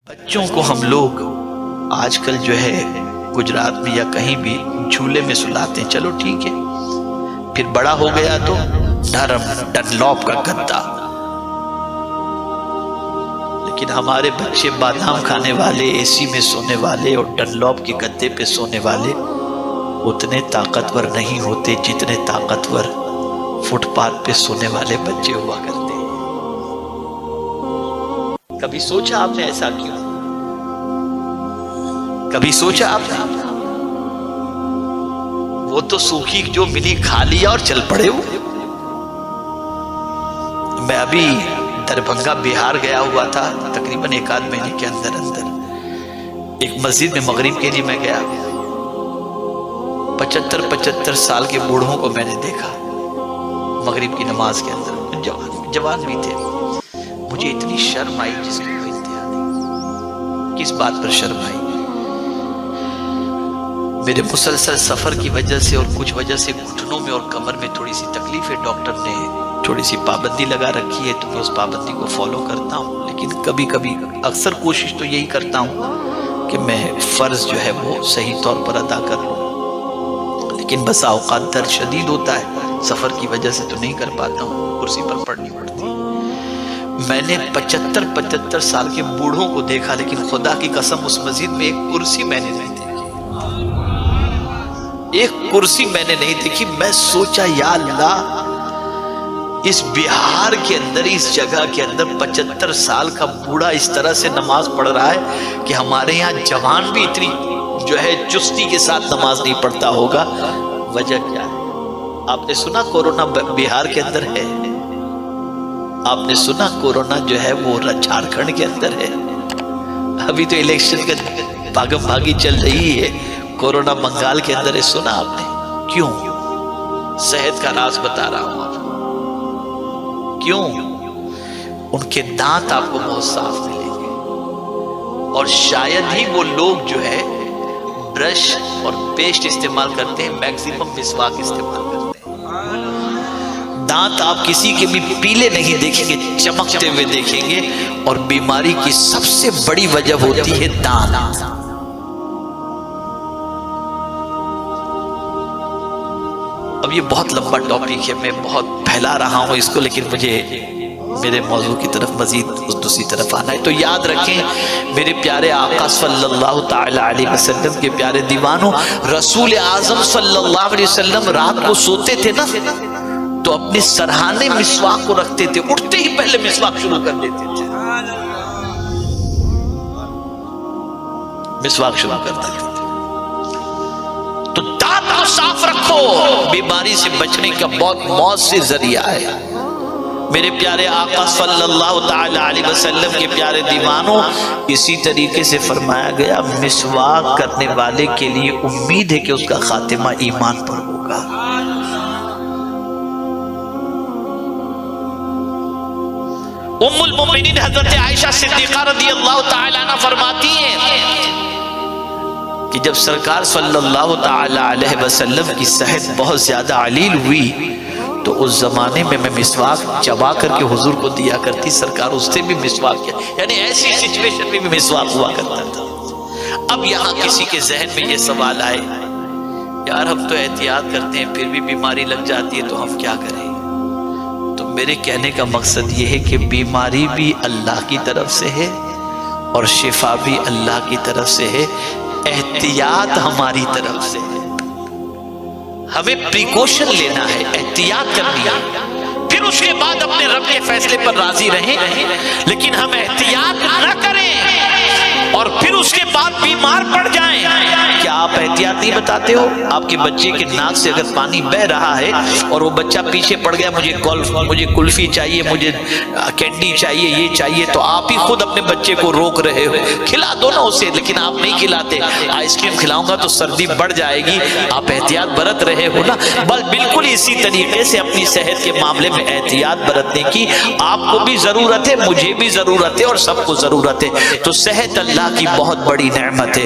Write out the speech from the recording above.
بچوں کو ہم لوگ آج کل جو ہے گجرات میں یا کہیں بھی جھولے میں سلاتے ہیں، چلو ٹھیک ہے، پھر بڑا ہو گیا تو ڈنلوپ کا گدا، لیکن ہمارے بچے بادام کھانے والے، اے سی میں سونے والے اور ڈنلوپ کے گدے پہ سونے والے اتنے طاقتور نہیں ہوتے جتنے طاقتور فٹ پاتھ پہ سونے والے بچے ہوا کرتے ہیں۔ کبھی سوچا آپ نے ایسا کیوں؟ کبھی سوچا آپ نے؟ وہ تو سوکھی جو ملی کھا لیا اور چل پڑے ہو۔ میں ابھی دربھنگا بہار گیا ہوا تھا، تقریباً 1 مہینے کے اندر ایک مسجد میں مغرب کے لیے میں گیا، 75 سال کے بوڑھوں کو میں نے دیکھا مغرب کی نماز کے اندر، جوان بھی تھے۔ مجھے اتنی شرم آئی جس کی کوئی انتہا نہیں۔ کس بات پر شرم آئی؟ میرے مسلسل سفر کی وجہ سے اور کچھ وجہ سے گھٹنوں میں اور کمر میں تھوڑی سی تکلیف ہے، ڈاکٹر نے تھوڑی سی پابندی لگا رکھی ہے تو میں اس پابندی کو فالو کرتا ہوں، لیکن کبھی کبھی اکثر کوشش تو یہی کرتا ہوں کہ میں فرض جو ہے وہ صحیح طور پر ادا کر لوں، لیکن بسا اوقات درد شدید ہوتا ہے، سفر کی وجہ سے تو نہیں کر پاتا ہوں، کرسی پر پڑنی پڑتی ہے۔ میں نے 75 سال کے بوڑھوں کو دیکھا، لیکن خدا کی قسم اس مسجد میں ایک کرسی میں نے نہیں دیکھی، ایک کرسی میں نے نہیں دیکھی۔ میں سوچا یا اللہ، اس بہار کے اندر، اس جگہ کے اندر 75 سال کا بوڑھا اس طرح سے نماز پڑھ رہا ہے کہ ہمارے یہاں جوان بھی اتنی جو ہے چستی کے ساتھ نماز نہیں پڑھتا ہوگا، وجہ کیا ہے؟ آپ نے سنا کورونا بہار کے اندر ہے؟ آپ نے سنا کورونا جو ہے وہ جھارکھنڈ کے اندر ہے؟ ابھی تو الیکشن کا بھاگم بھاگی چل رہی ہے، کورونا بنگال کے اندر ہے، سنا آپ نے؟ کیوں؟ صحت کا راز بتا رہا ہوں آپ کو۔ کیوں؟ ان کے دانت آپ کو بہت صاف ملیں گے، اور شاید ہی وہ لوگ جو ہے برش اور پیسٹ استعمال کرتے ہیں، میکسیمم مسواک استعمال کرتے ہیں۔ دانت آپ کسی کے بھی پیلے نہیں دیکھیں گے، چمکتے ہوئے دیکھیں گے، اور بیماری کی سب سے بڑی وجہ ہوتی ہے دانت۔ اب یہ بہت لمبا ٹاپک ہے، میں بہت پھیلا رہا ہوں اس کو، لیکن مجھے میرے موضوع کی طرف مزید دوسری طرف آنا ہے۔ تو یاد رکھیں میرے پیارے آقا صلی اللہ تعالی علیہ وسلم کے پیارے دیوانوں، رسول اعظم صلی اللہ علیہ وسلم رات کو سوتے تھے نا تو اپنے سرہانے مسواک کو رکھتے تھے، اٹھتے ہی پہلے مسواک شروع کر دیتے تھے، مسواک شروع کر دیتے تھے۔ تو دانت کو صاف رکھو، بیماری سے بچنے کا بہت مؤثر ذریعہ ہے۔ میرے پیارے آقا صلی اللہ تعالی علیہ وسلم کے پیارے دیوانوں، اسی طریقے سے فرمایا گیا مسواک کرنے والے کے لیے امید ہے کہ اس کا خاتمہ ایمان پر ہوگا۔ ام المومنین حضرت عائشہ صدیقہ رضی اللہ تعالی عنہ فرماتی ہیں کہ جب سرکار صلی اللہ تعالی علیہ وسلم کی صحت بہت زیادہ علیل ہوئی تو اس زمانے میں مسواک چبا کر کے حضور کو دیا کرتی، سرکار اس سے بھی مسواک کیا، یعنی ایسی سچویشن میں بھی مسواک ہوا کرتا تھا۔ اب یہاں کسی کے ذہن میں یہ سوال آئے، یار ہم تو احتیاط کرتے ہیں پھر بھی بیماری لگ جاتی ہے تو ہم کیا کریں؟ تو میرے کہنے کا مقصد یہ ہے کہ بیماری بھی اللہ کی طرف سے ہے اور شفا بھی اللہ کی طرف سے ہے، احتیاط ہماری طرف سے ہے، ہمیں پریکوشن لینا ہے، احتیاط کرنی ہے، پھر اس کے بعد اپنے رب کے فیصلے پر راضی رہیں، لیکن ہم احتیاط نہ کریں اور پھر اس کے بعد بیمار پڑ جائیں۔ کیا آپ احتیاط نہیں بتاتے ہو؟ آپ کے بچے کے ناک سے اگر پانی بہ رہا ہے اور وہ بچہ پیچھے پڑ گیا، مجھے کلفی چاہیے، مجھے کینڈی چاہیے، یہ چاہیے، تو آپ ہی خود اپنے بچے کو روک رہے ہو، کھلا دو نا اسے، لیکن آپ نہیں کھلاتے۔ آئس کریم کھلاؤں گا تو سردی بڑھ جائے گی، آپ احتیاط برت رہے ہو نا۔ بالکل اسی طریقے سے اپنی صحت کے معاملے میں احتیاط برتنے کی آپ کو بھی ضرورت ہے، مجھے بھی ضرورت ہے، اور سب کو ضرورت ہے۔ تو صحت اللہ کی بہت بڑی نعمت ہے،